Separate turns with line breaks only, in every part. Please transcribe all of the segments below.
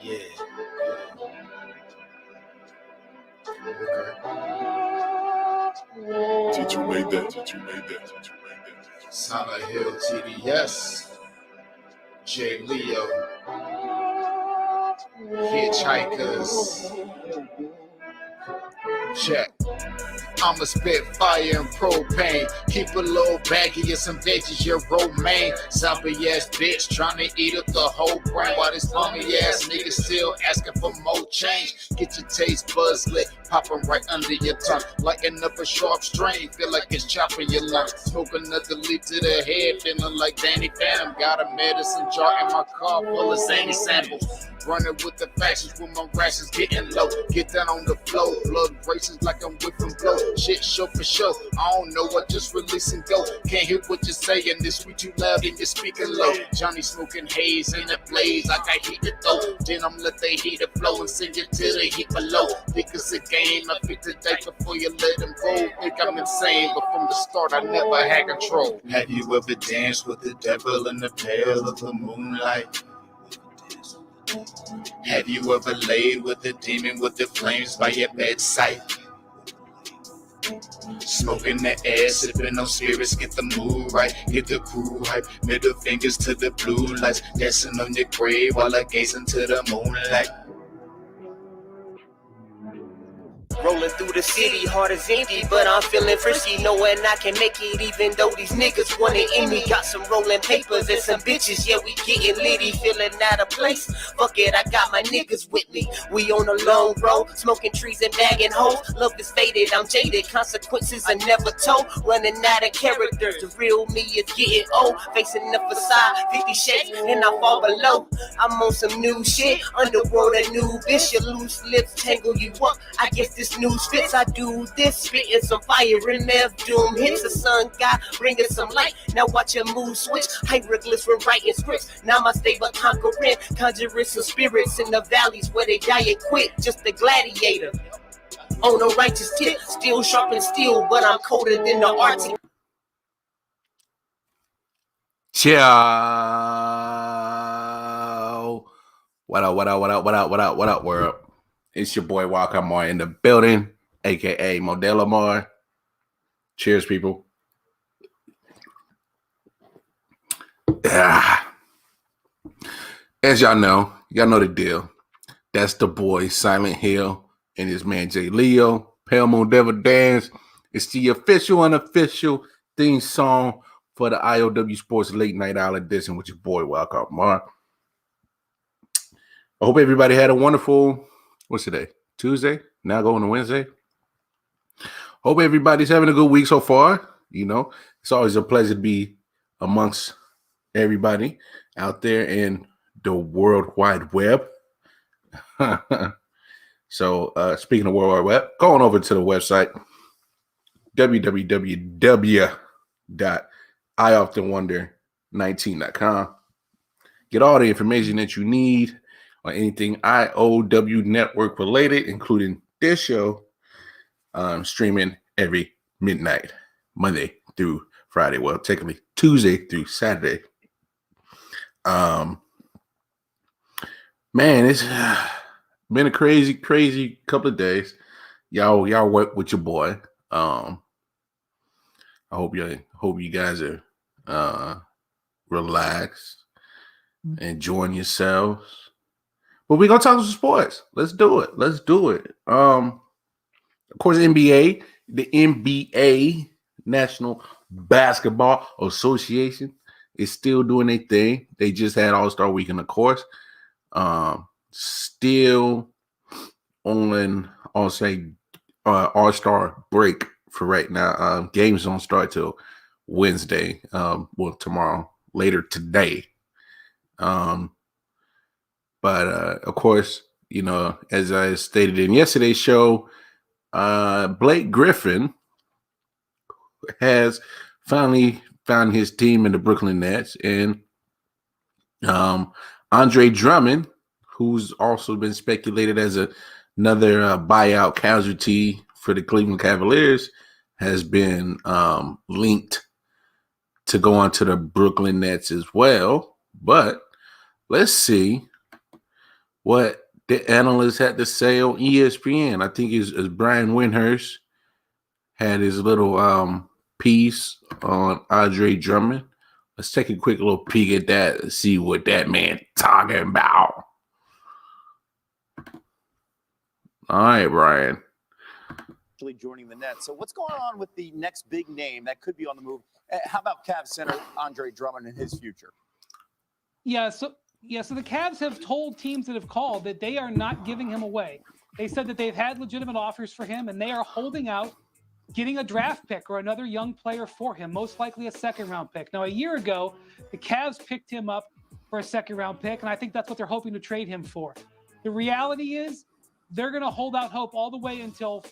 Yeah.
Did you make that?
Silent Hill TDS. J. Leo. Hitchhikers. Check. I'ma spit fire and propane. Keep a little baggie of some veggies, your romaine. Zombie ass bitch trying to eat up the whole brain. While this bummy ass nigga still asking for more change. Get your taste buds lit, popping right under your tongue. Lighting up a sharp strain, feel like it's chopping your lungs. Smoke another leaf to the head, feeling like Danny Phantom. Got a medicine jar in my car full of zany samples. Running with the fashions when my rations getting low. Get down on the floor, blood races like I'm whipping blow. Shit show for show, I don't know, I just release and go. Can't hear what you're saying, this sweet too loud and you're speaking low. Johnny smoking haze in a blaze, I got heated though. Then I'm let the heater flow and send you to the heat below. Think it's a game, I pick the day before you let them go. Think I'm insane, but from the start I never had control.
Have you ever danced with the devil in the pale of the moonlight? Have you ever laid with a demon with the flames by your bedside? Smoking the air, sipping on spirits, get the mood right, get the crew hype, middle fingers to the blue lights, dancing on your grave while I gaze into the moonlight.
Rolling through the city, heart is empty, but I'm feeling frisky, knowing I can make it even though these niggas want it in me. Got some rolling papers and some bitches, yeah, we getting litty, feeling out of place. Fuck it, I got my niggas with me. We on a long road, smoking trees and bagging hoes. Love is faded, I'm jaded, consequences are never told. Running out of characters, the real me is getting old. Facing the facade, 50 shades, and I fall below. I'm on some new shit, underworld a new bitch. Your loose lips tangle you up, I guess this news fits. I do this, spitting some fire and Mev Doom hits. The sun god bringing some light. Now watch your mood switch. Hieroglyphs from writing scripts. Namaste but conquering, conjuring some spirits in the valleys where they die and quit. Just a gladiator on a righteous tip, still sharp and steel, but I'm colder than the Arctic.
Ciao. What up, world? It's your boy Walker Moore in the building, aka Modelo Moore. Cheers, people. As y'all know the deal. That's the boy Silent Hill and his man J. Leo. Pale Moon Devil Dance. It's the official, unofficial theme song for the I.O.W. Sports Late Night Hour edition with your boy Walker Moore. I hope everybody had a wonderful, what's today? Tuesday? Now going to Wednesday. Hope everybody's having a good week so far. You know, it's always a pleasure to be amongst everybody out there in the World Wide Web. So speaking of World Wide Web, going over to the website, www.ioftenwonder19.com. Get all the information that you need on anything I.O.W. network related, including this show, streaming every midnight, Monday through Friday. Well, technically Tuesday through Saturday. Man, it's been a crazy couple of days. Y'all work with your boy. I hope you guys are relaxed, enjoying yourselves. But we're gonna talk some sports. Let's do it. Of course, NBA, the NBA, National Basketball Association, is still doing their thing. They just had All-Star Weekend, of course. Still on, I'll say, All-Star break for right now. Games don't start till Wednesday. Well, tomorrow, later today. But of course, you know, as I stated in yesterday's show, Blake Griffin has finally found his team in the Brooklyn Nets, and Andre Drummond, who's also been speculated as another buyout casualty for the Cleveland Cavaliers, has been linked to go on to the Brooklyn Nets as well. But let's see what the analysts had to say on ESPN. I think it's Brian Windhurst had his little piece on Andre Drummond. Let's take a quick little peek at that and see what that man talking about. All right, Brian.
Joining the Nets. So what's going on with the next big name that could be on the move? How about Cavs center Andre Drummond and his future?
So the Cavs have told teams that have called that they are not giving him away. They said that they've had legitimate offers for him, and they are holding out getting a draft pick or another young player for him, most likely a second-round pick. Now, a year ago, the Cavs picked him up for a second-round pick, and I think that's what they're hoping to trade him for. The reality is they're going to hold out hope all the way until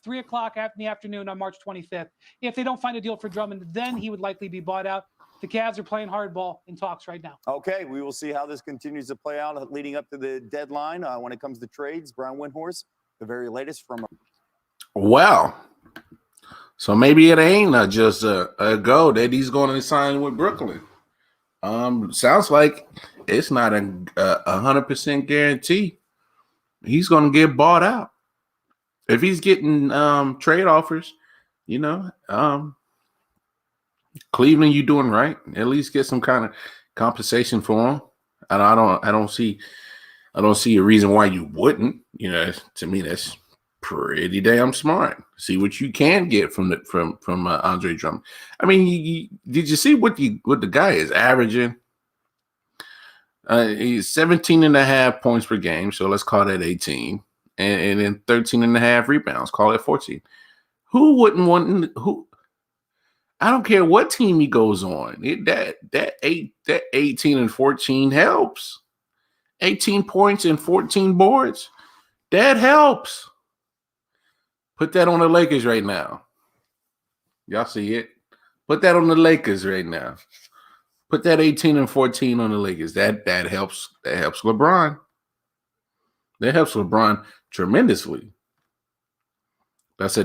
3 o'clock in the afternoon on March 25th. If they don't find a deal for Drummond, then he would likely be bought out. The Cavs are playing hardball in talks right now.
Okay, we will see how this continues to play out leading up to the deadline when it comes to trades. Brian Windhorst, the very latest from...
Well, so maybe it ain't just a go that he's going to sign with Brooklyn. Sounds like it's not a 100% guarantee he's going to get bought out. If he's getting trade offers, Cleveland, you doing right. At least get some kind of compensation for him. I don't see a reason why you wouldn't. To me, that's pretty damn smart. See what you can get from Andre Drummond. I mean, did you see what the guy is averaging? He's 17.5 points per game, so let's call that 18, and then 13.5 rebounds. Call it 14. Who wouldn't want who? I don't care what team he goes on. That 18 and 14 helps. 18 points and 14 boards, that helps. Put that on the Lakers right now. Y'all see it? Put that on the Lakers right now. Put that 18 and 14 on the Lakers. That helps. That helps LeBron. That helps LeBron tremendously. That's a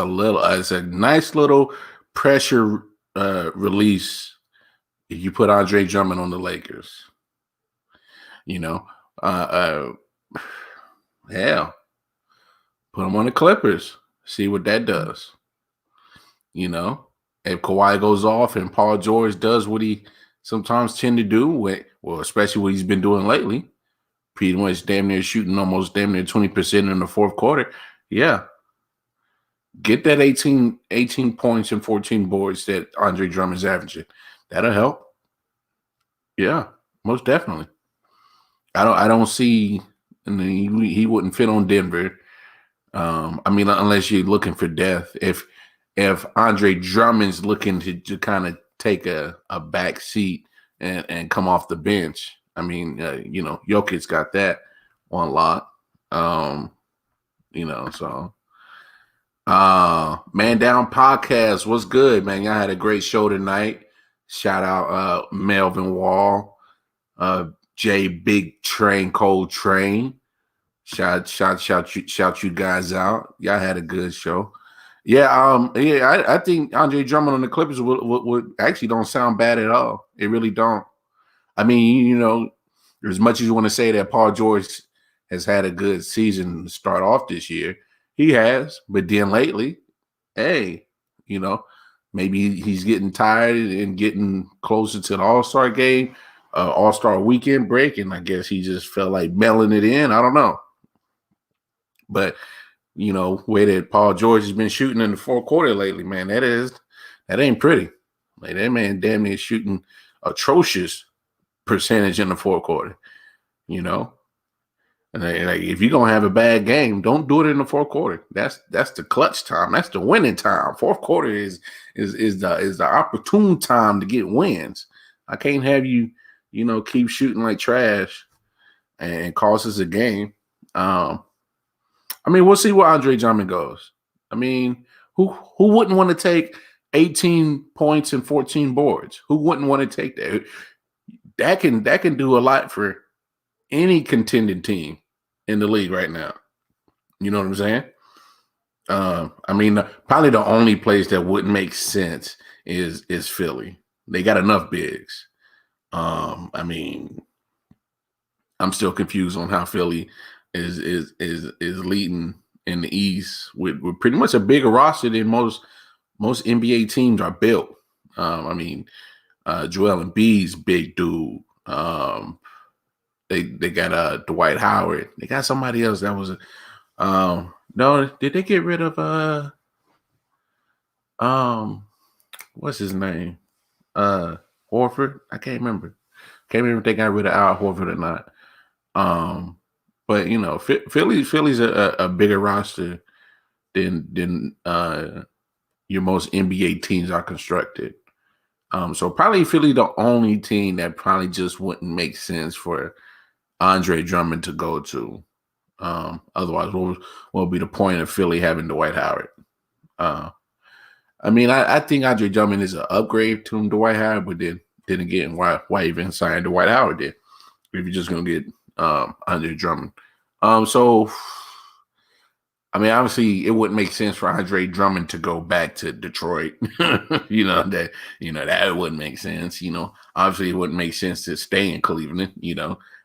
little. It's a nice little pressure release if you put Andre Drummond on the Lakers. Hell, put him on the Clippers. See what that does. If Kawhi goes off and Paul George does what he sometimes tend to do, especially what he's been doing lately, pretty much damn near shooting almost damn near 20% in the fourth quarter. Yeah. Get that 18 points and 14 boards that Andre Drummond's averaging. That'll help. Yeah, most definitely. I don't see, he wouldn't fit on Denver. Unless you're looking for depth. If Andre Drummond's looking to kind of take a back seat and come off the bench, Jokic's got that on lock. So. Man Down Podcast, what's good, man? Y'all had a great show tonight. Shout out Melvin Wall, Jay Big Train Cold Train. Shout you guys out. Y'all had a good show. I think Andre Drummond on the Clippers would actually don't sound bad at all. It really don't. As much as you want to say that Paul George has had a good season to start off this year, he has, but then lately, maybe he's getting tired and getting closer to the All-Star game, All-Star weekend break, and I guess he just felt like mailing it in. I don't know. But, way that Paul George has been shooting in the fourth quarter lately, man, that ain't pretty. Like, that man damn near shooting atrocious percentage in the fourth quarter, And if you're gonna have a bad game, don't do it in the fourth quarter. That's the clutch time. That's the winning time. Fourth quarter is the opportune time to get wins. I can't have you, keep shooting like trash and cost us a game. We'll see where Andre Drummond goes. Who wouldn't want to take 18 points and 14 boards? Who wouldn't want to take that? That can do a lot for any contending team in the league right now. You know what I'm saying? Probably the only place that wouldn't make sense is Philly. They got enough bigs. I mean, I'm still confused on how Philly is leading in the East with pretty much a bigger roster than most NBA teams are built. I mean, Joel Embiid's big dude. They got Dwight Howard. They got somebody else that was no, did they get rid of what's his name? Horford? I can't remember. Can't remember if they got rid of Al Horford or not. But you know, Philly's a bigger roster than your most NBA teams are constructed. So probably Philly the only team that probably just wouldn't make sense for Andre Drummond to go to. Otherwise, what would be the point of Philly having Dwight Howard? I mean, I think Andre Drummond is an upgrade to Dwight Howard, but then again, why even sign Dwight Howard then if you're just gonna get Andre Drummond? So I mean, obviously, it wouldn't make sense for Andre Drummond to go back to Detroit. that wouldn't make sense. Obviously, it wouldn't make sense to stay in Cleveland.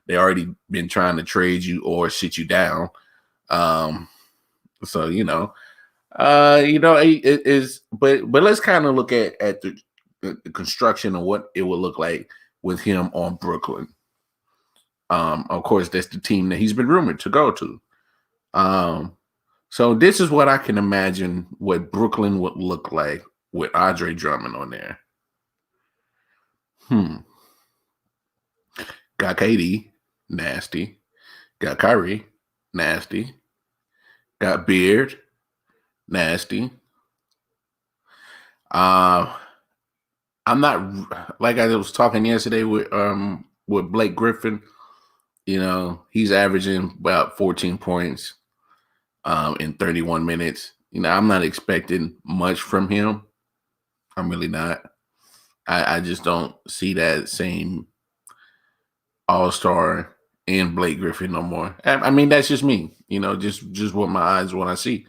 They already been trying to trade you or sit you down. So it is. But let's kind of look at the construction of what it would look like with him on Brooklyn. Of course, that's the team that he's been rumored to go to. So this is what I can imagine what Brooklyn would look like with Andre Drummond on there. Got KD, nasty. Got Kyrie, nasty. Got Beard, nasty. I'm not, like I was talking yesterday with Blake Griffin. He's averaging about 14 points in 31 minutes. I'm not expecting much from him. I'm really not. I just don't see that same all-star in Blake Griffin no more. I mean, that's just me. Just what my eyes when I see.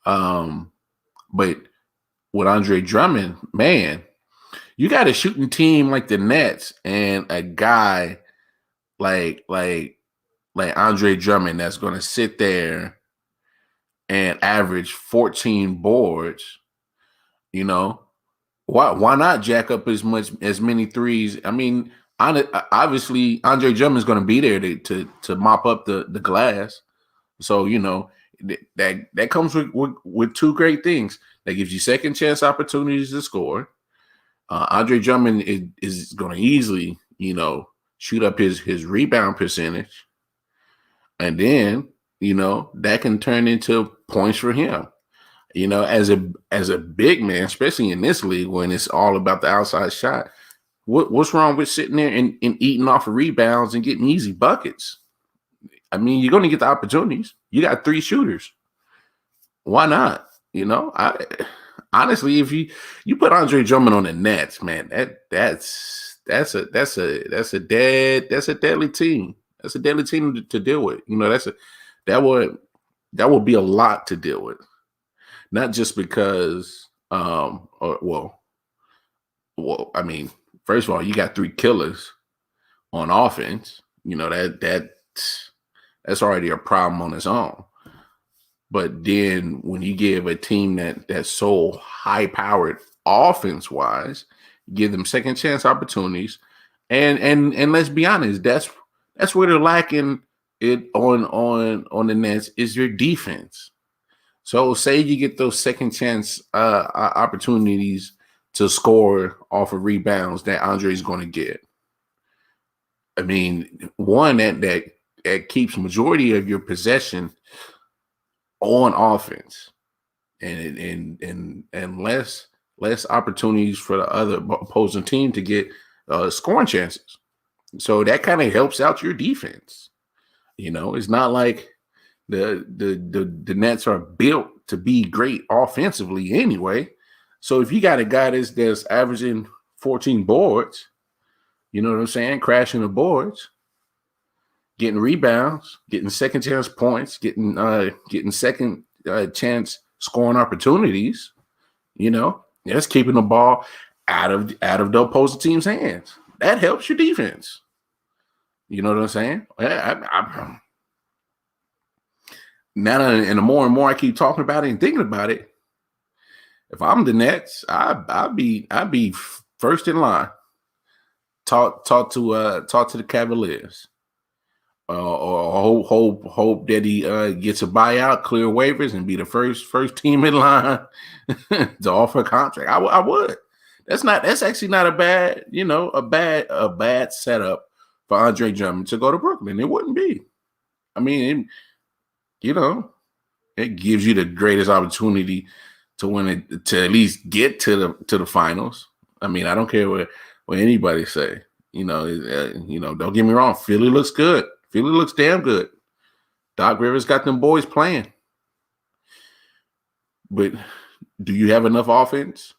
But with Andre Drummond, man, you got a shooting team like the Nets and a guy like Andre Drummond that's going to sit there and average 14 boards. Why not jack up as many threes? I mean, obviously Andre Drummond's going to be there to mop up the glass. So that comes with two great things. That gives you second chance opportunities to score. Andre Drummond is going to easily shoot up his rebound percentage, and then that can turn into points for him. As a big man, especially in this league when it's all about the outside shot, what's wrong with sitting there and eating off of rebounds and getting easy buckets? I mean, you're going to get the opportunities. You got 3 shooters. Why not? Honestly, if you put Andre Drummond on the Nets, man, that's a deadly team. That's a deadly team to deal with. That would be a lot to deal with. Not just because, I mean, first of all, you got 3 killers on offense. That's already a problem on its own. But then when you give a team that's so high powered offense wise, give them second chance opportunities, and let's be honest, that's where they're lacking it on the Nets is your defense. So say you get those second chance opportunities to score off of rebounds that Andre is going to get. I mean, one that keeps majority of your possession on offense, and less opportunities for the other opposing team to get scoring chances. So that kind of helps out your defense. It's not like the Nets are built to be great offensively anyway. So if you got a guy that's averaging 14 boards, you know what I'm saying, crashing the boards, getting rebounds, getting second chance points, getting second chance scoring opportunities, that's keeping the ball out of the opposing team's hands. that helps your defense. You know what I'm saying? Now, and the more and more I keep talking about it and thinking about it, if I'm the Nets, I'd be first in line. Talk to the Cavaliers, or hope that he gets a buyout, clear waivers, and be the first team in line to offer a contract. I would. That's actually not a bad a bad setup for Andre Drummond to go to Brooklyn. It wouldn't be. I mean, it gives you the greatest opportunity to win it, to at least get to the finals. I mean, I don't care what anybody say. Don't get me wrong. Philly looks good. Philly looks damn good. Doc Rivers got them boys playing. But do you have enough offense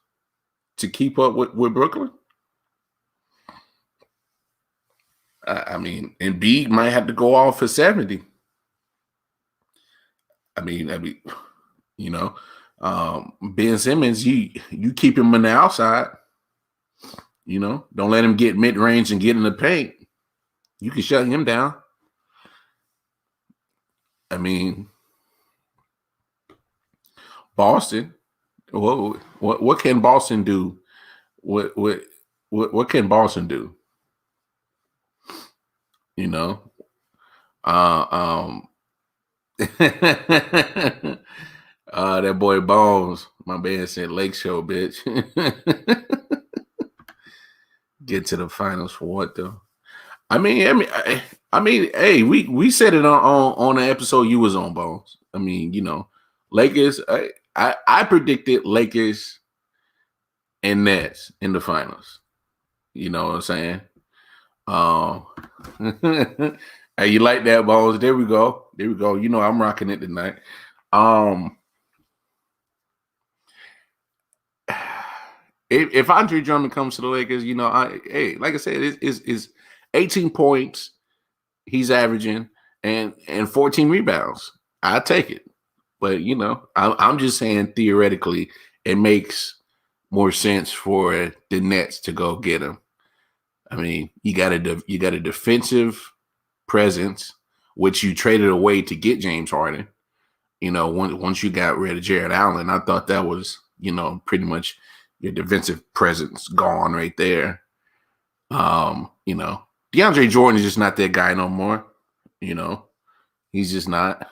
to keep up with Brooklyn? I mean, Embiid might have to go off for 70. I mean, Ben Simmons, you keep him on the outside. Don't let him get mid-range and get in the paint. You can shut him down. I mean, Boston. What can Boston do? What can Boston do? That boy Bones, my man said Lake Show, bitch. Get to the finals for what though? I mean, hey, we said it on the episode you was on, Bones. I mean, Lakers. I predicted Lakers and Nets in the finals. You know what I'm saying? Hey, you like that, Bones? There we go. I'm rocking it tonight. If Andre Drummond comes to the Lakers, like I said, it's 18 points he's averaging and 14 rebounds. I take it, but I'm just saying theoretically it makes more sense for the Nets to go get him. I mean, you got a defensive presence, which you traded away to get James Harden. Once you got rid of Jared Allen, I thought that was pretty much your defensive presence gone right there. DeAndre Jordan is just not that guy no more. He's just not.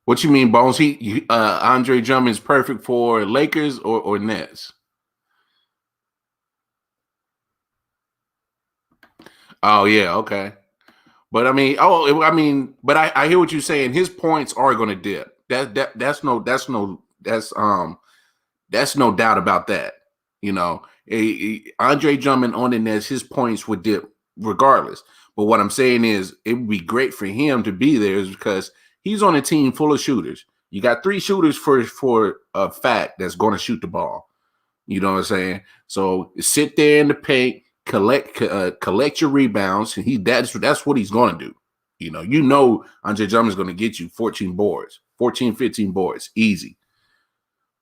What you mean, Bones? Andre Drummond is perfect for Lakers or Nets? Oh yeah, okay. But I hear what you're saying. His points are going to dip. That's no doubt about that. Andre Drummond on the Nets, his points would dip regardless. But what I'm saying is, it would be great for him to be there, is because he's on a team full of shooters. You got 3 shooters for a fact that's going to shoot the ball. You know what I'm saying? So sit there in the paint. Collect your rebounds, and that's what he's going to do. Andre Drummond's going to get you 15 boards, easy.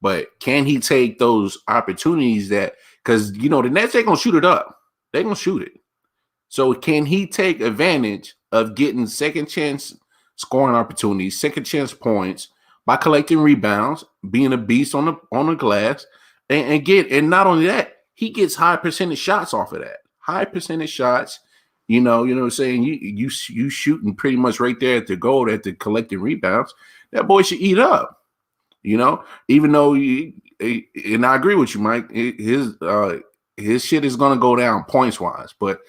But can he take those opportunities because the Nets ain't going to shoot it up. They're going to shoot it. So can he take advantage of getting second chance scoring opportunities, second chance points by collecting rebounds, being a beast on the glass, and not only that, he gets high percentage shots off of that. High percentage shots, you know what I'm saying? You shooting pretty much right there at the goal, at the collecting rebounds. That boy should eat up, even though and I agree with you, Mike. His shit is gonna go down points wise, but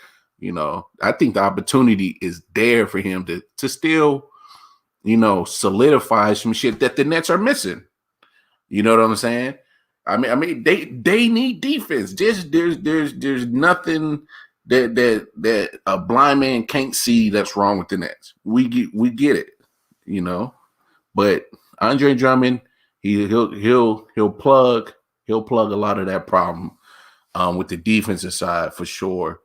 I think the opportunity is there for him to still, solidify some shit that the Nets are missing. You know what I'm saying? I mean, they need defense. There's nothing that a blind man can't see that's wrong with the Nets. We get it, But Andre Drummond, he'll plug a lot of that problem with the defensive side for sure.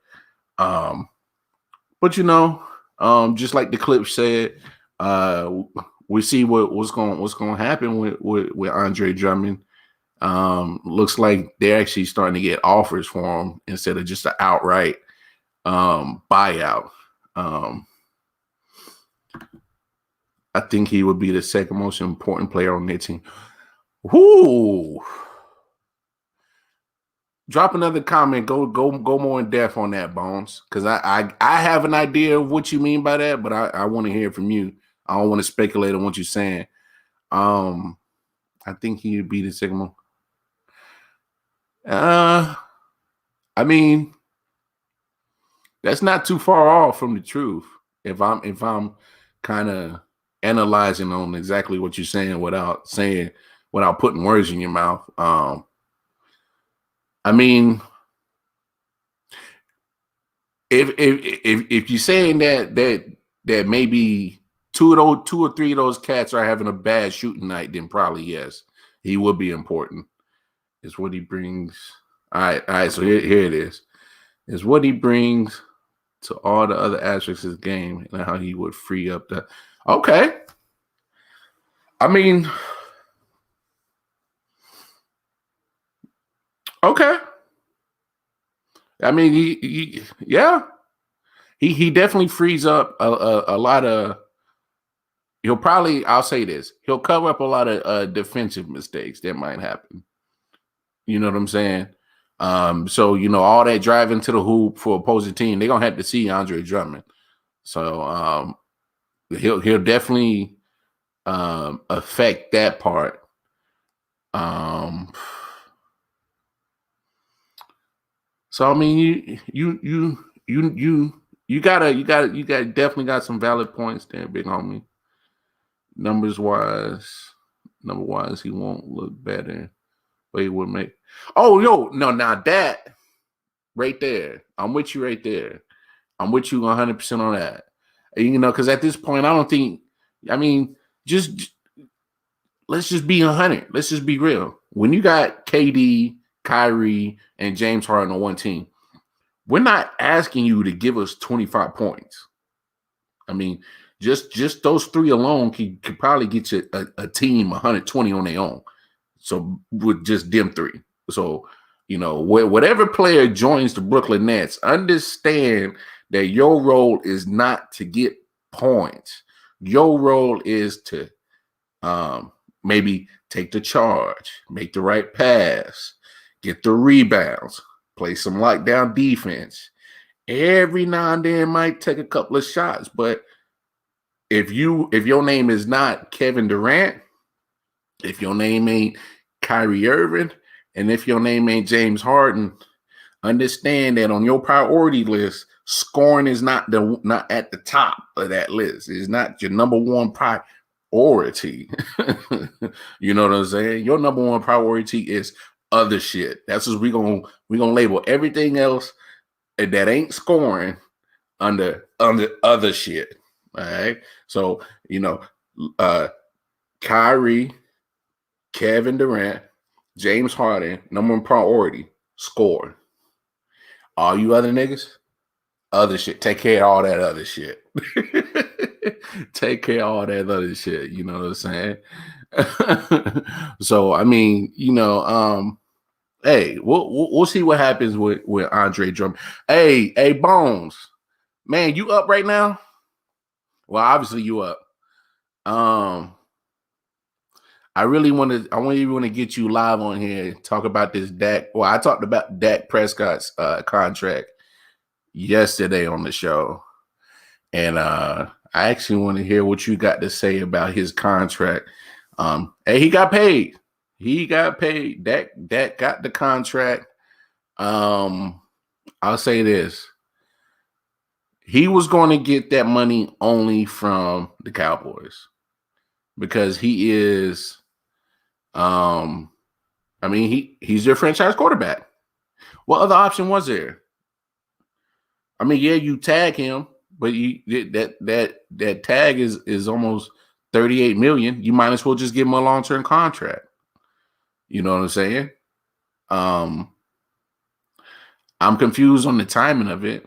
But just like the clip said, we see what's going to happen with Andre Drummond. Looks like they're actually starting to get offers for him instead of just an outright buyout. I think he would be the second most important player on their team. Whoo! Drop another comment. Go more in depth on that, Bones, because I have an idea of what you mean by that, but I want to hear from you. I don't want to speculate on what you're saying. I think he would be the second most. I mean, that's not too far off from the truth. If I'm kind of analyzing on exactly what you're saying without putting words in your mouth. I mean, if you're saying that maybe two or three of those cats are having a bad shooting night, then probably yes, he would be important. Is what he brings. All right. So here it is. Is what he brings to all the other aspects of his game and how he would free up the. Okay. I mean, okay. I mean, he definitely frees up a lot of. I'll say this. He'll cover up a lot of defensive mistakes that might happen. You know what I'm saying? So, all that driving to the hoop for opposing team, they're going to have to see Andre Drummond. So, he'll definitely affect that part. So, I mean, you definitely got some valid points there, big homie. Number wise, he won't look better. But he would make. Oh, now that right there, I'm with you right there. I'm with you 100% on that. Because at this point, I don't think. I mean, just let's just be 100. Let's just be real. When you got KD, Kyrie, and James Harden on one team, we're not asking you to give us 25 points. I mean, just those three alone could probably get you a team 120 on their own. So with just them three. So, whatever player joins the Brooklyn Nets, understand that your role is not to get points. Your role is to maybe take the charge, make the right pass, get the rebounds, play some lockdown defense. Every now and then might take a couple of shots, but if your name is not Kevin Durant, if your name ain't Kyrie Irving, and if your name ain't James Harden, understand that on your priority list, scoring is not at the top of that list. It's not your number one priority. You know what I'm saying? Your number one priority is other shit. That's what we're gonna label everything else that ain't scoring under other shit. All right. So, Kyrie, Kevin Durant, James Harden, number one priority, score. All you other niggas, other shit. Take care of all that other shit. Take care of all that other shit. You know what I'm saying? So, I mean, hey, we'll see what happens with Andre Drummond. Hey, Bones, man, you up right now? Well, obviously you up. I really want to get you live on here and talk about this Dak. Well, I talked about Dak Prescott's contract yesterday on the show, and I actually want to hear what you got to say about his contract. Hey, he got paid. Dak got the contract. I'll say this. He was going to get that money only from the Cowboys because he is, he's their franchise quarterback. What other option was there? I mean, yeah, you tag him, but that tag is almost $38 million. You might as well just give him a long-term contract. You know what I'm saying? I'm confused on the timing of it.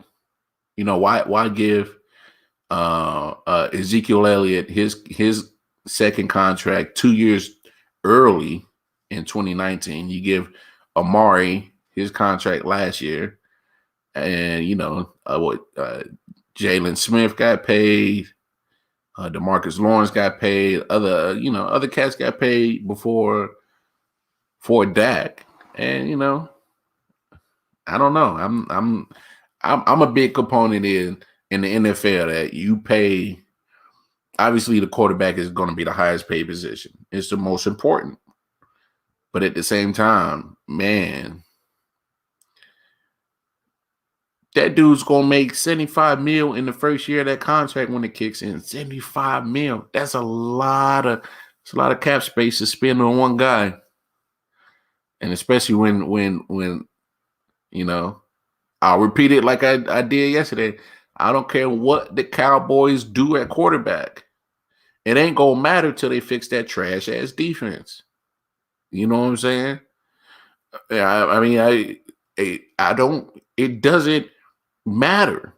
Why give Ezekiel Elliott his second contract 2 years early in 2019. You give Amari his contract last year, and Jalen Smith got paid, DeMarcus Lawrence got paid, other cats got paid for Dak, and I don't know. I'm a big component in the NFL that you pay. Obviously, the quarterback is going to be the highest paid position. It's the most important. But at the same time, man, that dude's going to make $75 million in the first year of that contract when it kicks in. $75 million. That's a lot of cap space to spend on one guy. And especially when I'll repeat it like I did yesterday. I don't care what the Cowboys do at quarterback. It ain't going to matter till they fix that trash-ass defense. You know what I'm saying? It doesn't matter.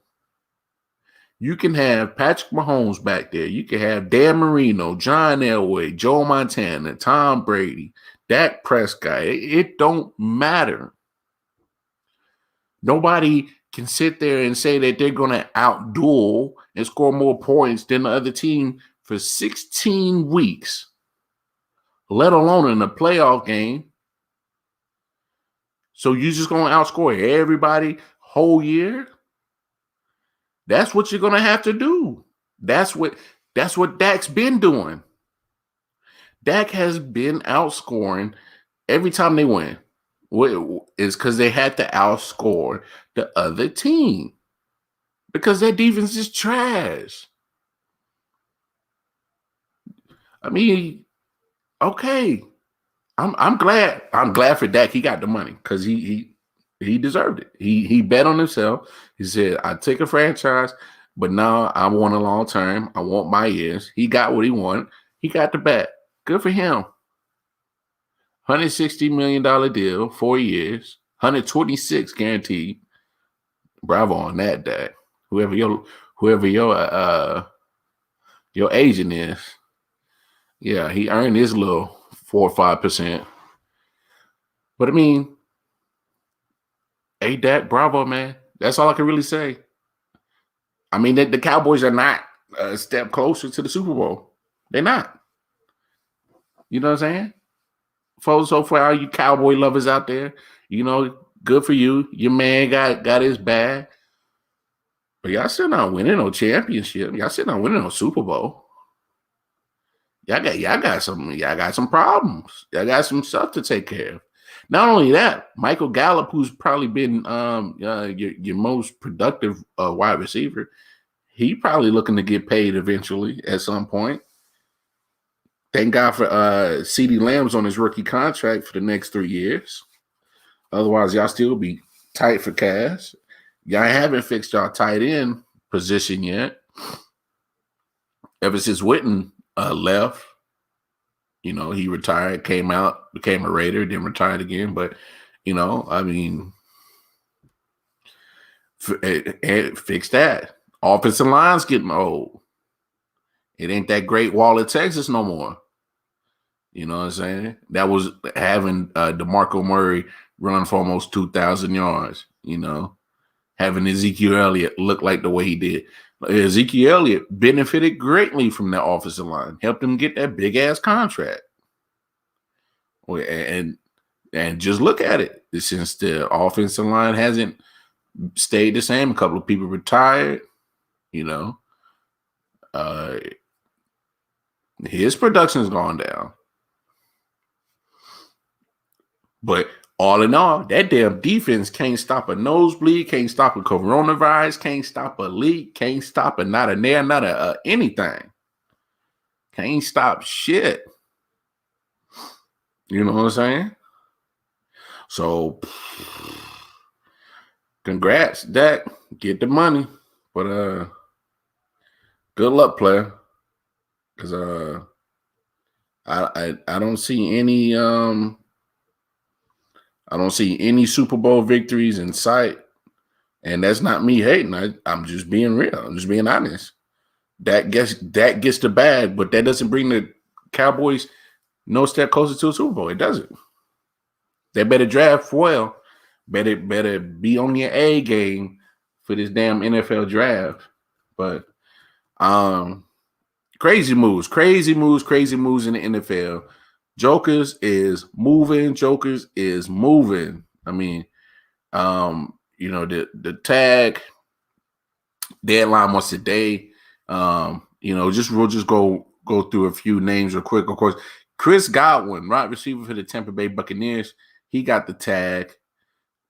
You can have Patrick Mahomes back there. You can have Dan Marino, John Elway, Joe Montana, Tom Brady, Dak Prescott. It don't matter. Nobody can sit there and say that they're going to outduel and score more points than the other team for 16 weeks, let alone in a playoff game. So you're just going to outscore everybody whole year? That's what you're going to have to do. That's what Dak's been doing. Dak has been outscoring every time they win. It's because they had to outscore the other team because their defense is trash. I mean, okay, I'm glad for Dak. He got the money because he deserved it. He bet on himself. He said, "I take a franchise, but now I want a long term. I want my years." He got what he wanted. He got the bet. Good for him. $160 million deal, 4 years, 126 guaranteed. Bravo on that, Dak. Whoever your agent is, yeah, he earned his little 4 or 5%. But I mean, hey, Dak, bravo, man. That's all I can really say. I mean, the Cowboys are not a step closer to the Super Bowl. They're not. You know what I'm saying? So for all you Cowboy lovers out there, good for you. Your man got his bag. But y'all still not winning no championship. Y'all still not winning no Super Bowl. Y'all got some problems. Y'all got some stuff to take care of. Not only that, Michael Gallup, who's probably been your most productive wide receiver, he probably looking to get paid eventually at some point. Thank God for CeeDee Lamb's on his rookie contract for the next 3 years. Otherwise, y'all still be tight for cash. Y'all haven't fixed y'all tight end position yet. Ever since Witten left, he retired, came out, became a Raider, then retired again. But, I mean, fix that. Offensive line's getting old. It ain't that Great Wall of Texas no more. You know what I'm saying? That was having DeMarco Murray run for almost 2,000 yards, having Ezekiel Elliott look like the way he did. Ezekiel Elliott benefited greatly from that offensive line, helped him get that big-ass contract. And just look at it. Since the offensive line hasn't stayed the same, a couple of people retired, his production's gone down. But all in all, that damn defense can't stop a nosebleed, can't stop a coronavirus, can't stop a leak, can't stop not a nail, not a anything. Can't stop shit. You know what I'm saying? So, congrats, Dak. Get the money. But good luck, player. Because I don't see any Super Bowl victories in sight. And that's not me hating. I'm just being real. I'm just being honest. Dak gets the bag, but that doesn't bring the Cowboys no step closer to a Super Bowl. It doesn't. they better draft well. Better be on your A game for this damn NFL draft. But crazy moves in the NFL. Jokers is moving. I mean, the tag deadline once a day. We'll just go through a few names real quick. Of course, Chris Godwin, right receiver for the Tampa Bay Buccaneers, he got the tag.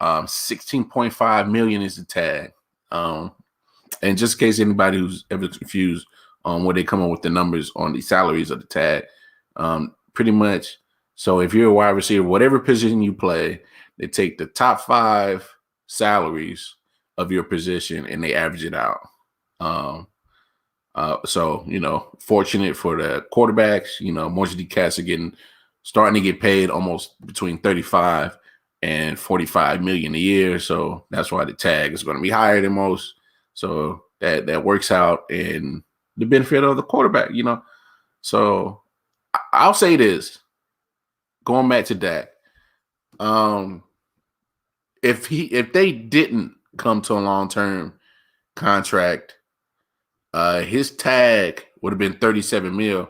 $16.5 million is the tag. And just in case anybody who's ever confused on where they come up with the numbers on the salaries of the tag, pretty much. So if you're a wide receiver, whatever position you play, they take the top 5 salaries of your position and they average it out. Fortunate for the quarterbacks, most of the cats are starting to get paid almost between 35 and 45 million a year. So that's why the tag is going to be higher than most. So that works out in the benefit of the quarterback, So I'll say this, going back to Dak, if they didn't come to a long-term contract, his tag would have been 37 mil.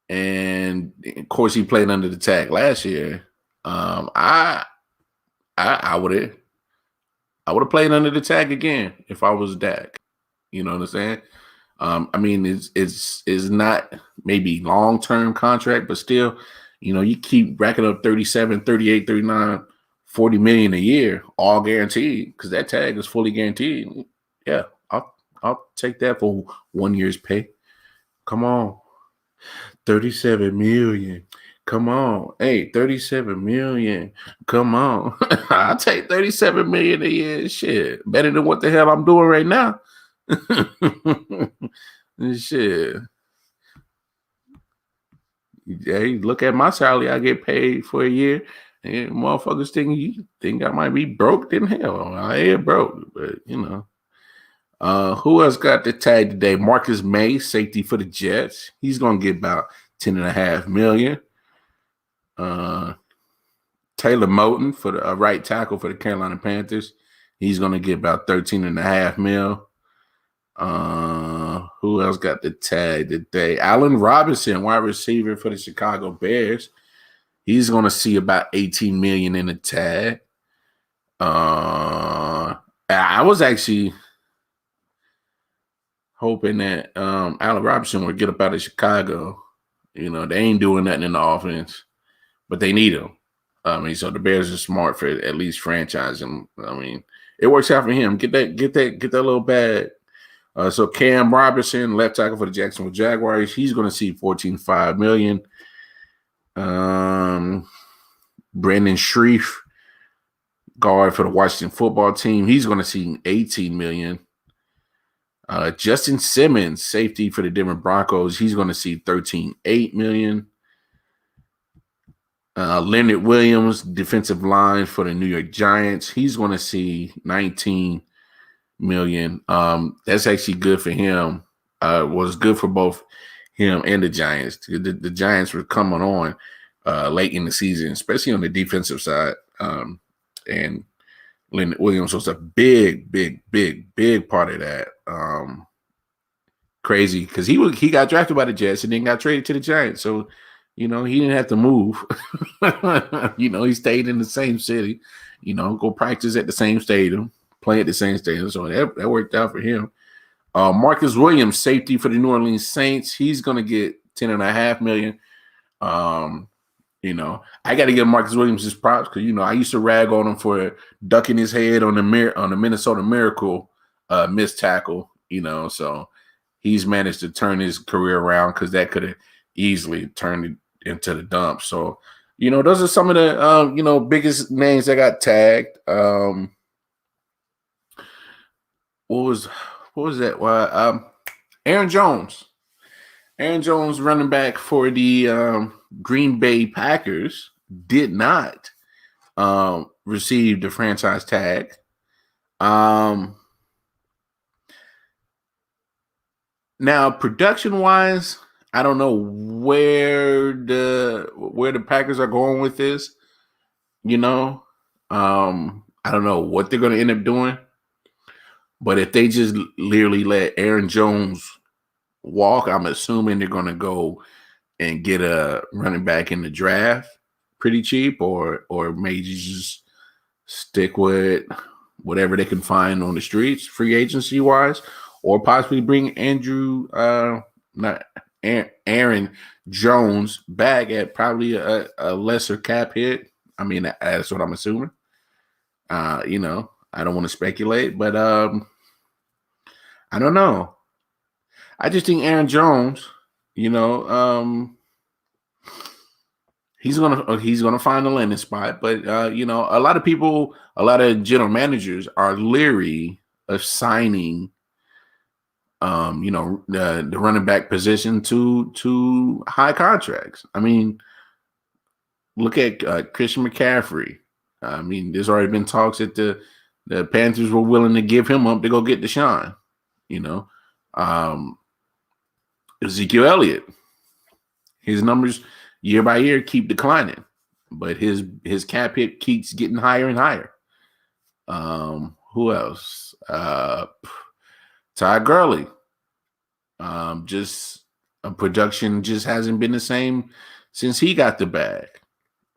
And of course he played under the tag last year. I would have played under the tag again if I was Dak. You know what I'm saying? It's not maybe long-term contract, but still, you keep racking up 37, 38, 39, 40 million a year, all guaranteed, because that tag is fully guaranteed. Yeah, I'll take that for 1 year's pay. Come on. 37 million. Come on. Hey, 37 million. Come on. I'll take 37 million a year. Shit. Better than what the hell I'm doing right now. Shit. Hey, look at my salary I get paid for a year. And motherfuckers think I might be broke. Then hell, I ain't broke. But, who else got the tag today? Marcus May, safety for the Jets. He's going to get about $10.5 million. Taylor Moton for the right tackle for the Carolina Panthers. He's going to get about $13.5 million. Who else got the tag today? Allen Robinson, wide receiver for the Chicago Bears. He's going to see about $18 million in the tag. I was actually hoping that Allen Robinson would get up out of Chicago. They ain't doing nothing in the offense, but they need him. So the Bears are smart for at least franchising. It works out for him. Get that little bag. So Cam Robinson, left tackle for the Jacksonville Jaguars, he's going to see $14.5 million. Brandon Shreve, guard for the Washington football team, he's going to see $18 million. Justin Simmons, safety for the Denver Broncos, he's going to see $13.8 million. Leonard Williams, defensive line for the New York Giants, he's going to see $19 million. That's actually good for him. Was good for both him and the Giants. The Giants were coming on late in the season, especially on the defensive side. And Leonard Williams was a big part of that. Crazy, because he got drafted by the Jets and then got traded to the Giants. So, he didn't have to move. He stayed in the same city, go practice at the same stadium, play at the same stadium. So that worked out for him. Marcus Williams, safety for the New Orleans Saints, he's going to get $10.5 million. I got to give Marcus Williams his props because, I used to rag on him for ducking his head on the Minnesota Miracle missed tackle, so he's managed to turn his career around because that could have easily turned it into the dump. So, those are some of the, biggest names that got tagged. What was that? Well, Aaron Jones, running back for the Green Bay Packers, did not receive the franchise tag. Now, production-wise, I don't know where the Packers are going with this. you know, I don't know what they're going to end up doing, but if they just literally let Aaron Jones walk, I'm assuming they're going to go and get a running back in the draft pretty cheap, or maybe just stick with whatever they can find on the streets, free agency wise, or possibly bring Aaron Jones back at probably a lesser cap hit. I mean, that's what I'm assuming. You know, I don't want to speculate, but I don't know. I just think Aaron Jones, you know, he's gonna find a landing spot. But you know, a lot of people, a lot of general managers are leery of signing you know, the running back position to high contracts. I mean, look at Christian McCaffrey. I mean, there's already been talks that the Panthers were willing to give him up to go get Deshaun. You know, Ezekiel Elliott, his numbers year by year keep declining, but his cap hit keeps getting higher and higher. Who else? Todd Gurley. Just production just hasn't been the same since he got the bag.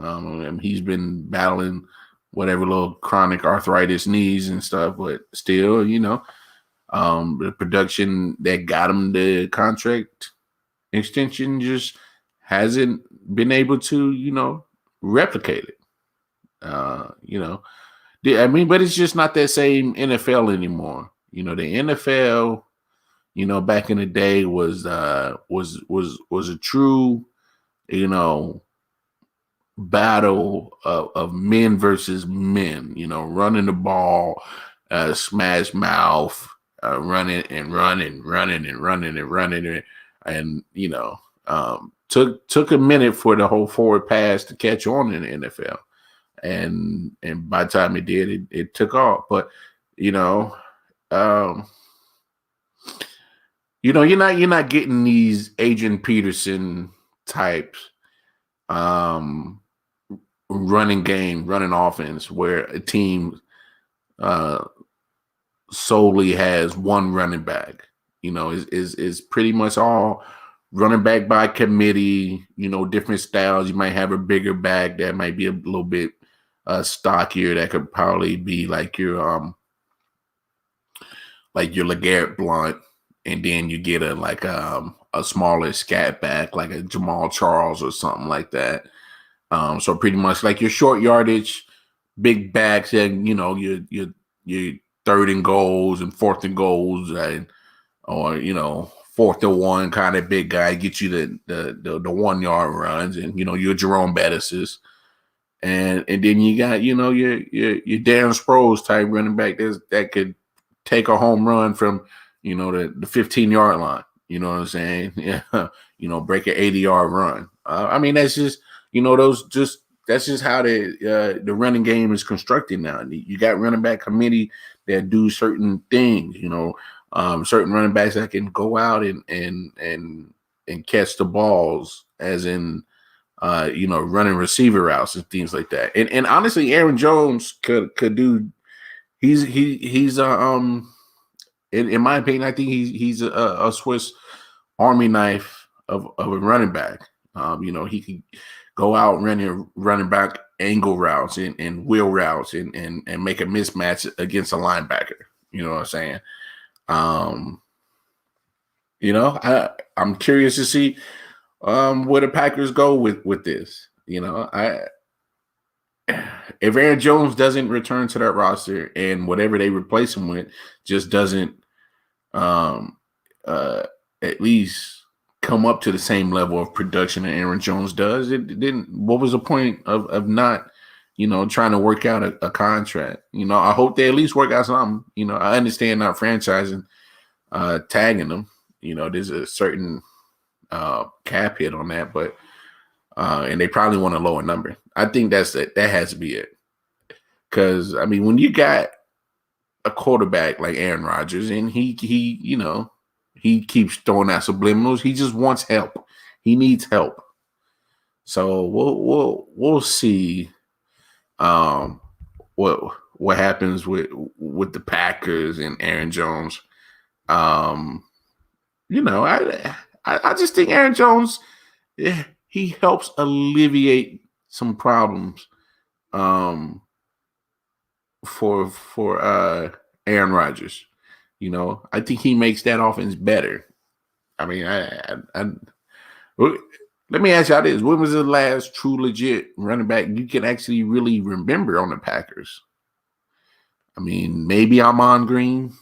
And he's been battling whatever little chronic arthritis knees and stuff, but still, you know, the production that got him the contract extension just hasn't been able to, you know, replicate it. You know, I mean, but it's just not that same NFL anymore. You know, the NFL, you know, back in the day was a true, you know, battle of men versus men. You know, running the ball, smash mouth, running, and you know, took a minute for the whole forward pass to catch on in the NFL, and by the time it did, it took off. But you know, you're not getting these Adrian Peterson types running offense where a team solely has one running back. You know, is pretty much all running back by committee. You know, different styles. You might have a bigger back that might be a little bit stockier. That could probably be like your LeGarrette Blount. And then you get a smaller scat back, like a Jamal Charles or something like that. So pretty much like your short yardage, big backs, and you know your third and goals and fourth and goals, or you know 4th and 1 kind of big guy, get you the 1 yard runs, and you know your Jerome Bettis's, and then you got you know your Darren Sproles type running back that could take a home run from, you know, the 15-yard line. You know what I'm saying? Yeah, you know, break an 80-yard run. I mean, that's just, you know, that's just how the running game is constructed now. You got running back committee that do certain things. You know, certain running backs that can go out and catch the balls, as in, you know, running receiver routes and things like that. And honestly, Aaron Jones could do. He's in my opinion, I think he's a Swiss Army knife of a running back. You know, he could go out running back angle routes and wheel routes and make a mismatch against a linebacker. You know what I'm saying? You know, I'm curious to see where the Packers go with this. You know, if Aaron Jones doesn't return to that roster and whatever they replace him with just doesn't at least come up to the same level of production that Aaron Jones does, it didn't. What was the point of not, you know, trying to work out a contract? You know, I hope they at least work out something. You know, I understand not franchising, tagging them. You know, there's a certain cap hit on that, but and they probably want a lower number. I think that's it. That has to be it. Because I mean, when you got a quarterback like Aaron Rodgers, and he you know, he keeps throwing out subliminals. He just wants help. He needs help. So we'll see what happens with the Packers and Aaron Jones. You know, I just think Aaron Jones, he helps alleviate some problems for Aaron Rodgers. You know, I think he makes that offense better. I mean, let me ask y'all this. When was the last true legit running back you can actually really remember on the Packers? I mean, maybe Amon Green.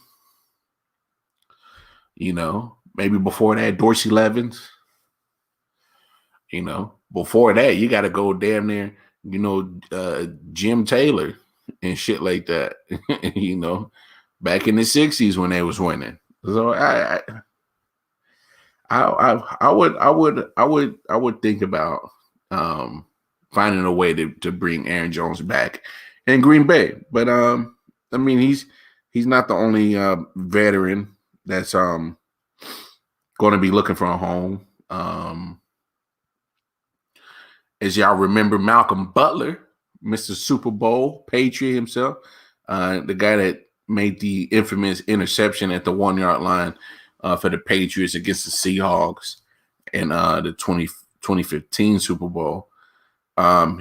You know, maybe before that, Dorsey Levens. You know, before that, you got to go damn near, you know, Jim Taylor and shit like that. You know, back in the 60s when they was winning. So I would think about finding a way to bring Aaron Jones back in Green Bay. But I mean, he's not the only veteran that's going to be looking for a home. As y'all remember, Malcolm Butler, Mr. Super Bowl Patriot himself, the guy that made the infamous interception at the 1 yard line for the Patriots against the Seahawks in the 2015 Super Bowl.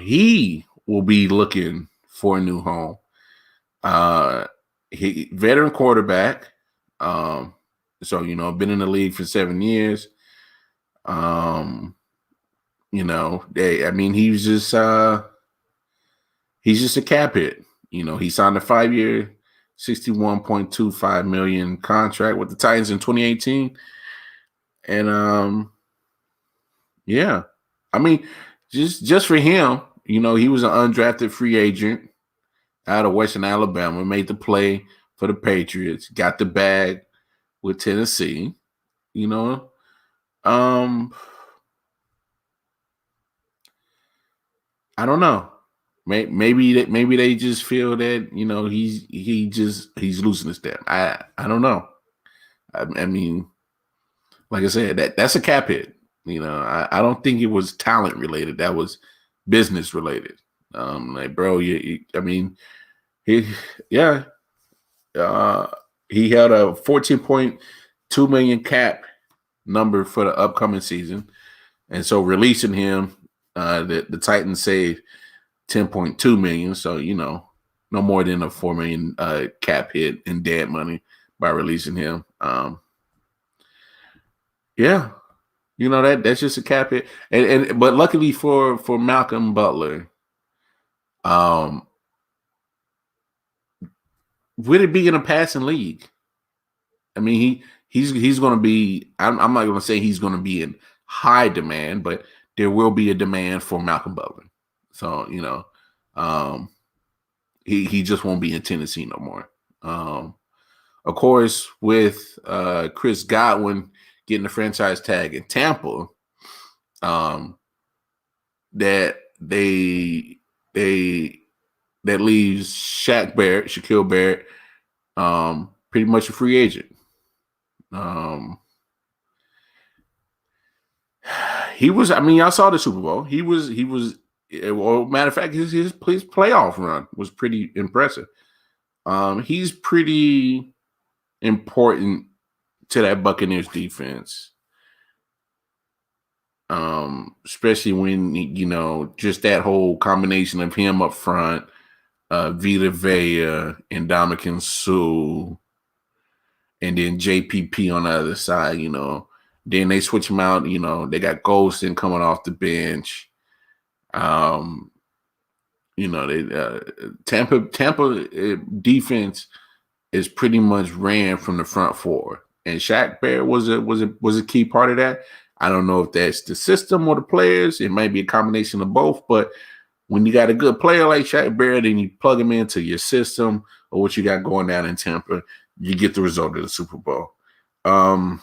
He will be looking for a new home. He veteran quarterback. So, you know, been in the league for 7 years. You know, I mean, he's just a cap hit. You know, he signed a 5-year, $61.25 million contract with the Titans in 2018. And yeah, I mean, just for him, you know, he was an undrafted free agent out of Western Alabama, made the play for the Patriots, got the bag with Tennessee, you know. I don't know. Maybe they just feel that, you know, he's losing his step. I don't know. I mean, like I said, that's a cap hit. You know, I don't think it was talent related. That was business related. Like, bro, I mean, he held a $14.2 million cap number for the upcoming season, and so releasing him, the Titans saved $10.2 million. So, you know, no more than a $4 million cap hit in dead money by releasing him. Yeah, you know, that's just a cap hit. But luckily for Malcolm Butler, would it be in a passing league? I mean, he's going to be. I'm not going to say he's going to be in high demand, but there will be a demand for Malcolm Butler. So, you know, he just won't be in Tennessee no more. Of course, with Chris Godwin getting the franchise tag in Tampa, that leaves Shaquille Barrett, pretty much a free agent. He was. I mean, y'all saw the Super Bowl. He was. Well, matter of fact, his playoff run was pretty impressive. He's pretty important to that Buccaneers defense, especially when, you know, just that whole combination of him up front, Vita Vea and Ndamukong Suh, and then JPP on the other side. You know, then they switch him out. You know, they got Golston coming off the bench. You know, Tampa defense is pretty much ran from the front four, and Shaq Barrett was a key part of that. I don't know if that's the system or the players. It might be a combination of both, but when you got a good player like Shaq Barrett and you plug him into your system or what you got going down in Tampa, you get the result of the Super Bowl. I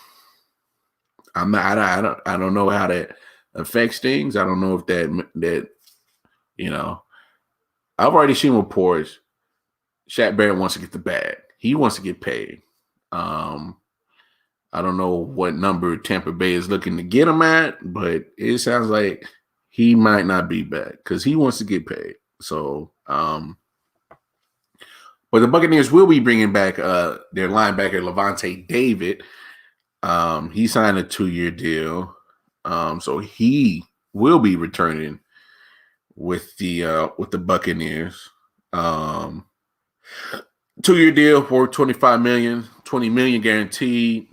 don't know how that affects things. I don't know if that you know, I've already seen reports. Shaq Barrett wants to get the bag. He wants to get paid. I don't know what number Tampa Bay is looking to get him at, but it sounds like he might not be back because he wants to get paid. So, but the Buccaneers will be bringing back their linebacker Levante David. He signed a 2-year deal, so he will be returning with the Buccaneers. 2-year deal for $25 million, $20 million guaranteed.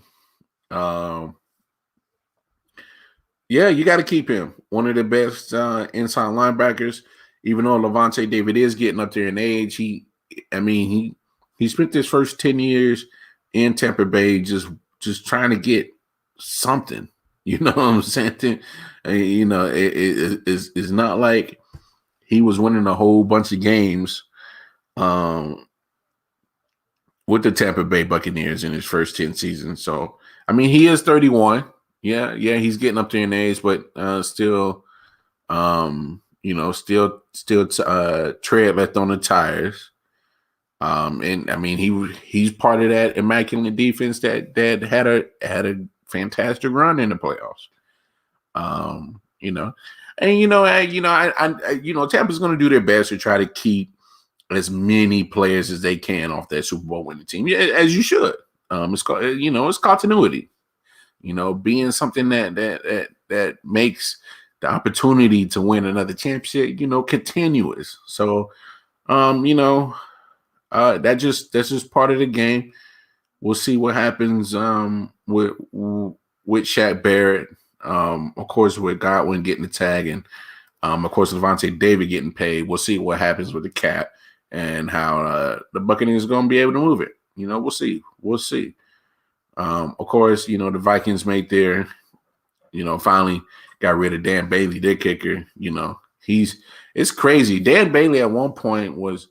Yeah, you got to keep him. One of the best inside linebackers. Even though Levante David is getting up there in age, he spent his first 10 years in Tampa Bay just trying to get something. You know what I'm saying? It's not like he was winning a whole bunch of games with the Tampa Bay Buccaneers in his first 10 seasons. So, I mean, he is 31. Yeah, he's getting up there in age, but still tread left on the tires. And I mean, he's part of that immaculate defense that had a fantastic run in the playoffs. Tampa's going to do their best to try to keep as many players as they can off that Super Bowl winning team, as you should. It's continuity. Being something that makes the opportunity to win another championship, continuous. So, that's just part of the game. We'll see what happens with Shaq Barrett. Of course, with Godwin getting the tag, and of course Levante David getting paid. We'll see what happens with the cap and how the Buccaneers are going to be able to move it. We'll see. Of course, the Vikings made their, finally got rid of Dan Bailey, their kicker. It's crazy. Dan Bailey at one point was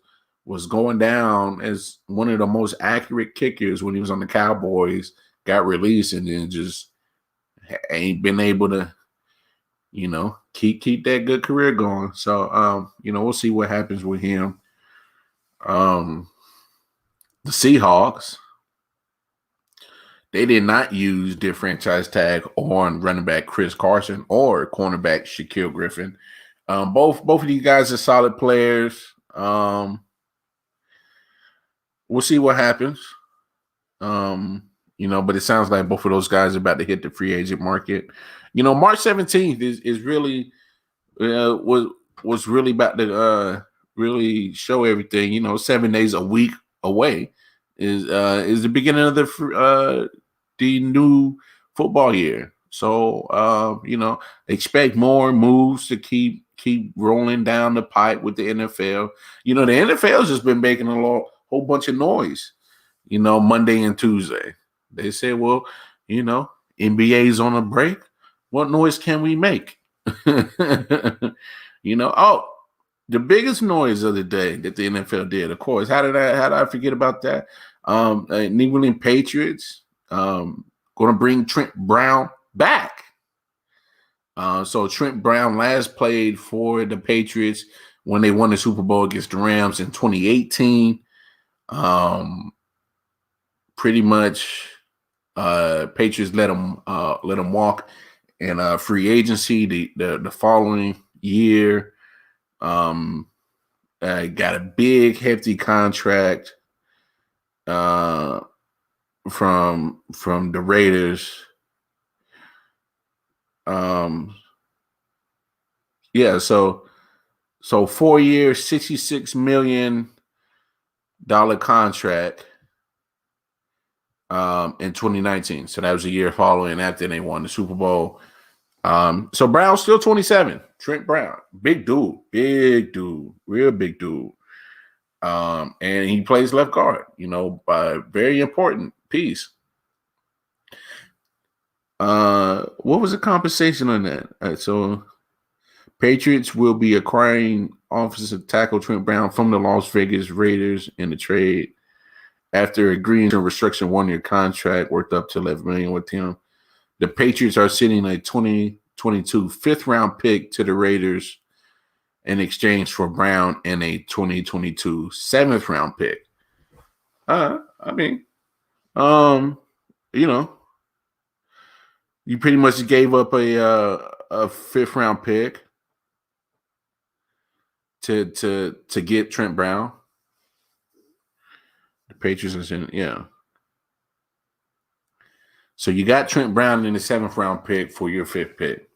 going down as one of the most accurate kickers when he was on the Cowboys, got released, and then just ain't been able to, keep that good career going. So, we'll see what happens with him. The Seahawks, they did not use their franchise tag on running back Chris Carson or cornerback Shaquille Griffin. Both of these guys are solid players. We'll see what happens. But it sounds like both of those guys are about to hit the free agent market. March 17th is really was really about to really show everything. 7 days a week away is the beginning of the new football year. So expect more moves to keep rolling down the pipe with the NFL. The NFL's just been making a whole bunch of noise. Monday and Tuesday. They say, well, NBA's on a break. What noise can we make? The biggest noise of the day that the NFL did, of course. How did I forget about that? New England Patriots going to bring Trent Brown back. So Trent Brown last played for the Patriots when they won the Super Bowl against the Rams in 2018. Pretty much Patriots let him walk in free agency the following year. Got a big hefty contract from the Raiders. So 4 years, $66 million contract in 2019. So that was a year following after they won the Super Bowl. So Brown's still 27. Trent Brown, big dude, real big dude. And he plays left guard, very important piece. What was the compensation on that? So Patriots will be acquiring offensive tackle Trent Brown from the Las Vegas Raiders in the trade after agreeing to a restructured 1-year contract worth up to $11 million with him. The Patriots are sending a 2022 fifth-round pick to the Raiders in exchange for Brown and a 2022 seventh-round pick. You pretty much gave up a fifth-round pick to get Trent Brown? The Patriots is in, yeah. So you got Trent Brown in the 7th round pick for your 5th pick.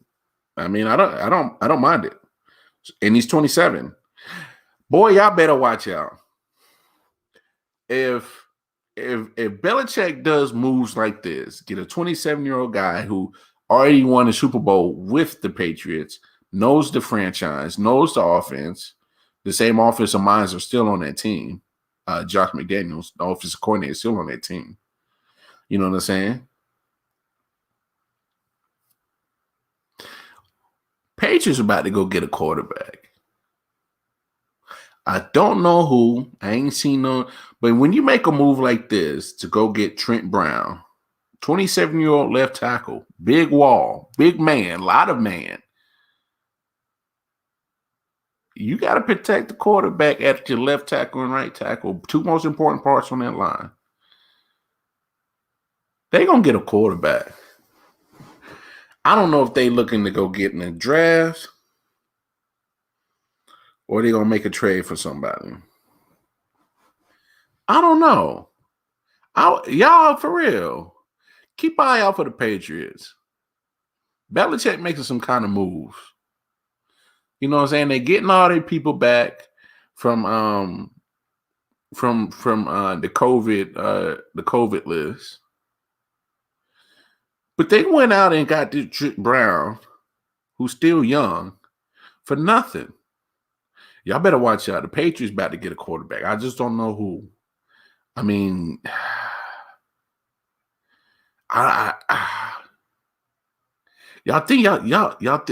I mean, I don't mind it. And he's 27. Boy, y'all better watch out. If Belichick does moves like this, get a 27-year-old guy who already won a Super Bowl with the Patriots, knows the franchise, knows the offense, the same offensive minds are still on that team. Josh McDaniels, the offensive coordinator, is still on that team. You know what I'm saying? Patriots about to go get a quarterback. I don't know who. I ain't seen no. But when you make a move like this to go get Trent Brown, 27-year-old left tackle, big wall, big man, lot of man, you got to protect the quarterback at your left tackle and right tackle. 2 most important parts on that line. They're going to get a quarterback. I don't know if they looking to go get in the draft or they going to make a trade for somebody. I don't know. Y'all, for real, keep an eye out for the Patriots. Belichick making some kind of moves. You know what I'm saying? They're getting all their people back from the COVID list. But they went out and got this Trent Brown, who's still young, for nothing. Y'all better watch out. The Patriots about to get a quarterback. I just don't know who. I mean, y'all think y'all, I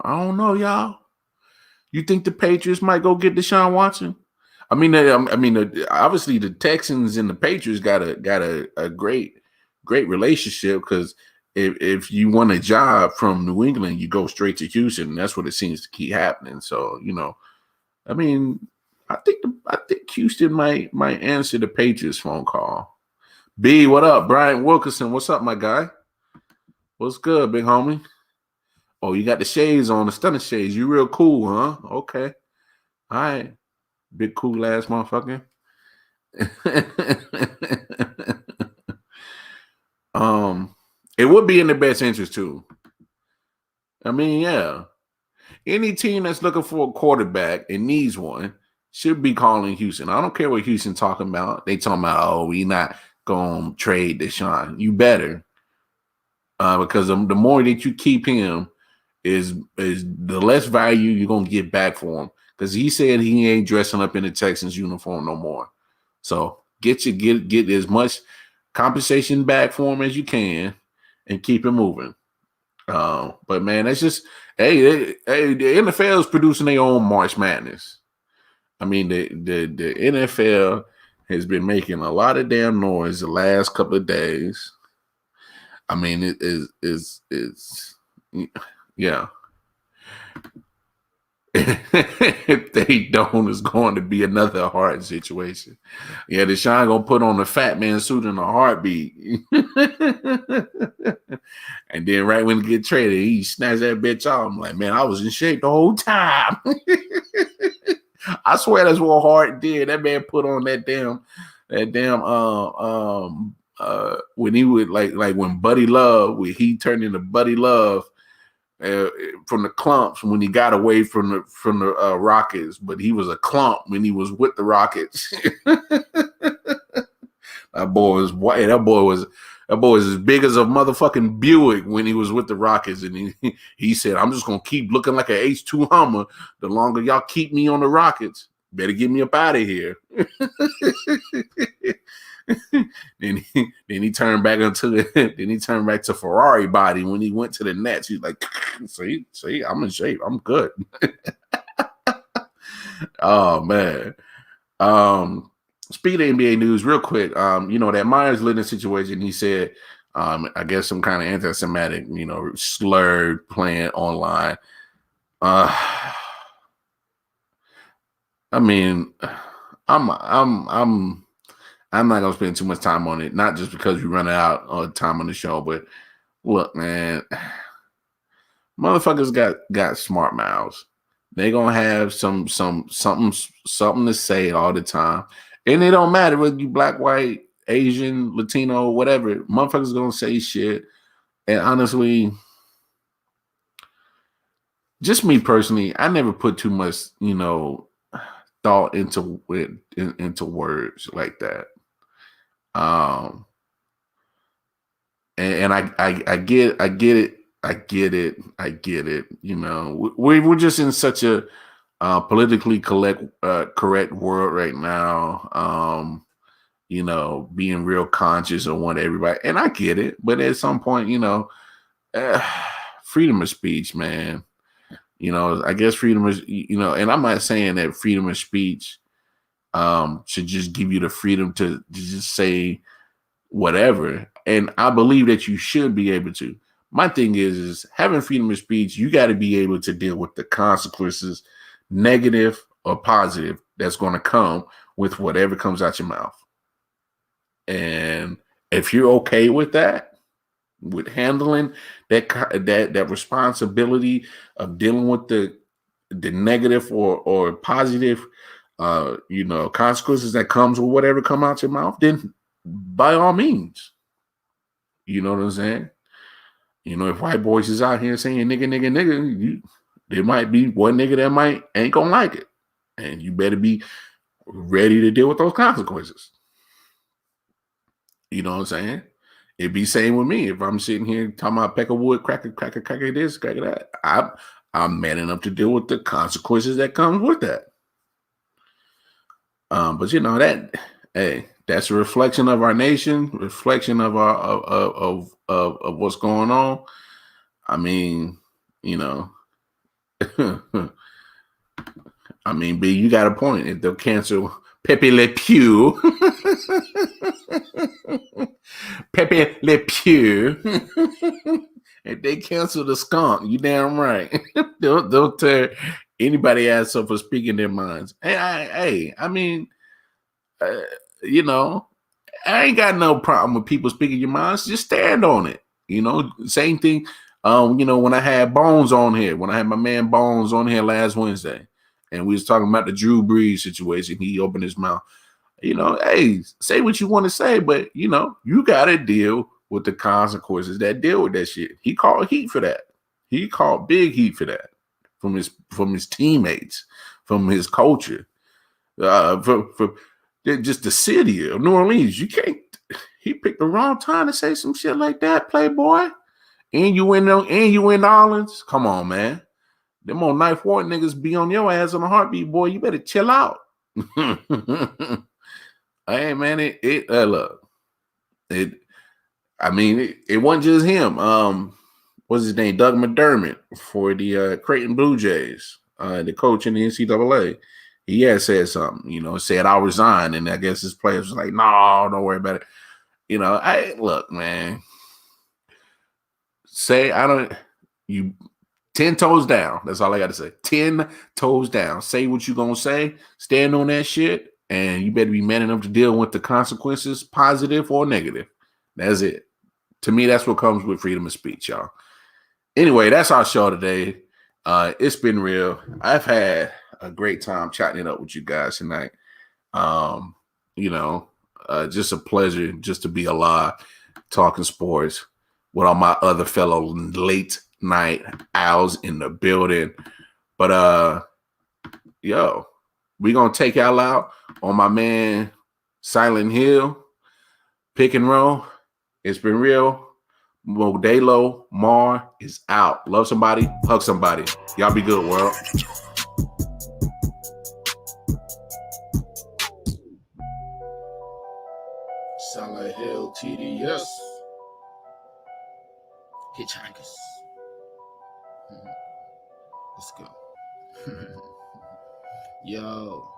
don't know, y'all. You think the Patriots might go get Deshaun Watson? I mean, obviously the Texans and the Patriots got a great relationship because if you want a job from New England, you go straight to Houston. And that's what it seems to keep happening. So, you know, I mean, I think Houston might answer the Patriots phone call. B, what up? Brian Wilkerson, what's up, my guy? What's good, big homie? Oh, you got the shades on, the stunning shades. You real cool, huh? Okay. All right. Big cool ass motherfucker. It would be in their best interest too. I mean, yeah. Any team that's looking for a quarterback and needs one should be calling Houston. I don't care what Houston talking about. They talking about, oh, we not gonna trade Deshaun. You better. Because the more that you keep him is the less value you're gonna get back for him. Because he said he ain't dressing up in the Texans uniform no more. So get as much compensation back for him as you can and keep it moving. But man, that's just the NFL is producing their own March Madness. I mean, the NFL has been making a lot of damn noise the last couple of days. I mean, it is yeah. If they don't, it's going to be another hard situation. Yeah, Deshaun gonna put on the fat man suit in a heartbeat. And then right when he get traded, he snatched that bitch off. I'm like, man, I was in shape the whole time. I swear that's what Hart did. That man put on that damn when he would like when Buddy Love, when he turned into Buddy Love from the clumps when he got away from the Rockets, but he was a clump when he was with the Rockets. That boy was white. That boy was as big as a motherfucking Buick when he was with the Rockets, and he said, "I'm just gonna keep looking like an H2 Hummer the longer y'all keep me on the Rockets. Better get me up out of here." Then he turned back to Ferrari body when he went to the Nets. He's like, see, I'm in shape. I'm good. Oh man. Speed of NBA news real quick. You know, that Myers Leonard situation, he said, I guess some kind of anti-Semitic, slurred playing online. I mean, I'm not gonna spend too much time on it, not just because we run out of time on the show, but look, man, motherfuckers got smart mouths. They're gonna have something to say all the time. And it don't matter whether you black, white, Asian, Latino, whatever. Motherfuckers gonna say shit. And honestly, just me personally, I never put too much, thought into words like that. And I get it. We're just in such a politically correct world right now. Being real conscious of what everybody, and I get it, but at some point, freedom of speech, man. I guess freedom is, and I'm not saying that freedom of speech should just give you the freedom to just say whatever. And I believe that you should be able to. My thing is having freedom of speech, you got to be able to deal with the consequences, negative or positive, that's going to come with whatever comes out your mouth. And if you're okay with that, with handling that responsibility of dealing with the negative or positive, consequences that comes with whatever come out your mouth, then by all means, you know what I'm saying? If white boys is out here saying nigga, there might be one nigga that ain't gonna like it, and you better be ready to deal with those consequences. You know what I'm saying? It'd be same with me. If I'm sitting here talking about peckerwood, cracker this, cracker that, I'm man enough to deal with the consequences that comes with that. But that's a reflection of our nation, reflection of our of what's going on. I mean, B, you got a point. If they'll cancel Pepe Le Pew, Pepe Le Pew, if they cancel the skunk, you damn right. they'll tear anybody ass up for speaking their minds. I ain't got no problem with people speaking your minds. Just stand on it. Same thing. When I had Bones on here, when I had my man Bones on here last Wednesday, and we was talking about the Drew Brees situation, he opened his mouth. Say what you want to say, but you got to deal with the consequences that deal with that shit. He called heat for that. He called big heat for that from his teammates, from his culture, for just the city of New Orleans. He picked the wrong time to say some shit like that, Playboy. And you in New Orleans. Come on, man. Them old knife war niggas be on your ass on a heartbeat, boy. You better chill out. Hey, man, it wasn't just him. What's his name? Doug Mcdermott for the Creighton Blue Jays, the coach in the NCAA. He had said something, said I'll resign, and I guess his players was like, no, don't worry about it. Look, man. Say 10 toes down. That's all I got to say. 10 toes down. Say what you gonna say. Stand on that shit, and you better be man enough to deal with the consequences, positive or negative. That's it. To me, that's what comes with freedom of speech, y'all. Anyway, that's our show today. It's been real. I've had a great time chatting it up with you guys tonight. Just a pleasure just to be alive, talking sports with all my other fellow late night owls in the building. But we're gonna take y'all out on my man Silent Hill, Pick and Roll. It's been real. Modelo Mar is out. Love somebody, hug somebody. Y'all be good, world.
Silent Hill TDS. Hitchhikers. Let's go. Yo.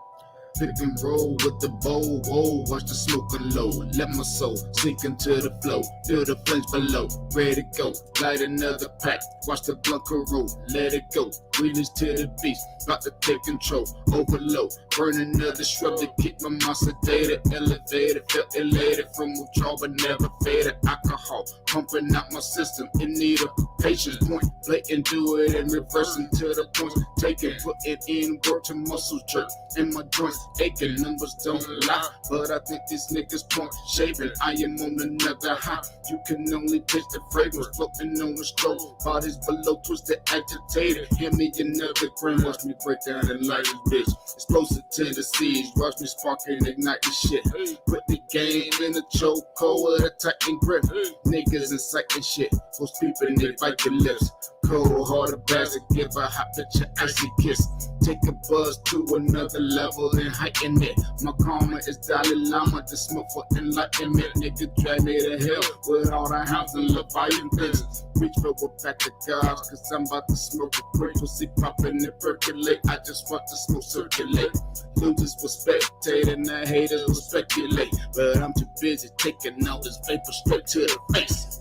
Pick and roll with the bowl, whoa, watch the smoke low. Let my soul sink into the flow, feel the flames below. Ready to go, light another pack, watch the blunt roll, let it go. realest to the beast, about to take control, overload, burn another shrub to keep my mind sedated, elevated, felt elated from withdrawal but never faded, alcohol pumping out my system in need of patience, point blatant, do it in reverse until the points taken, put it in work to muscle jerk, and my joints aching, numbers don't lie, but I think these niggas point shaving, I am on another high, you can only taste the fragrance, floating on the stroke, bodies below twisted, agitated, hand me another grain, watch me break down and light this bitch, explosive tendencies, watch me spark and ignite the shit, put the game in a chokehold with a tighten grip, niggas inciting shit, most people they bite their lips, cold hearted bastard, give a hot bitch an icy kiss, take a buzz to another level and heighten it, my karma is Dalai Lama, the smoke for enlightenment, nigga drag me to hell with all the hounds and Leviathan things, reach for a pack of gobs, cause I'm about to smoke a break, pussy popping and percolate, I just want the smoke circulate, losers will spectate and the haters will speculate, but I'm too busy taking all this vapor straight to the face.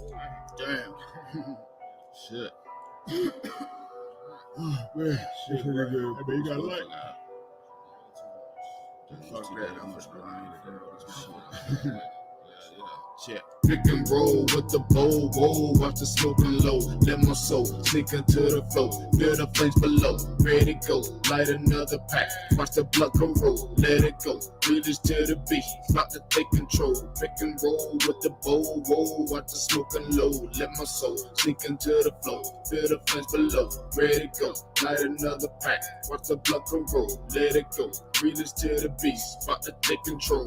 Damn. Shit. Man, shit pretty good. Hey, man, you got a light? Fuck that, I'm shit. Pick and roll with the bowl, whoa, watch the smoking low, let my soul sink into the flow, feel the flames below, ready to go, light another pack, watch the blood corrode, let it go, realest to the beat, about to take control, pick and roll with the bowl, whoa, watch the smoking low, let my soul sink into the flow, feel the flames below, ready to go, light another pack, watch the blood corrode, let it go, realest to the beast, about to take control.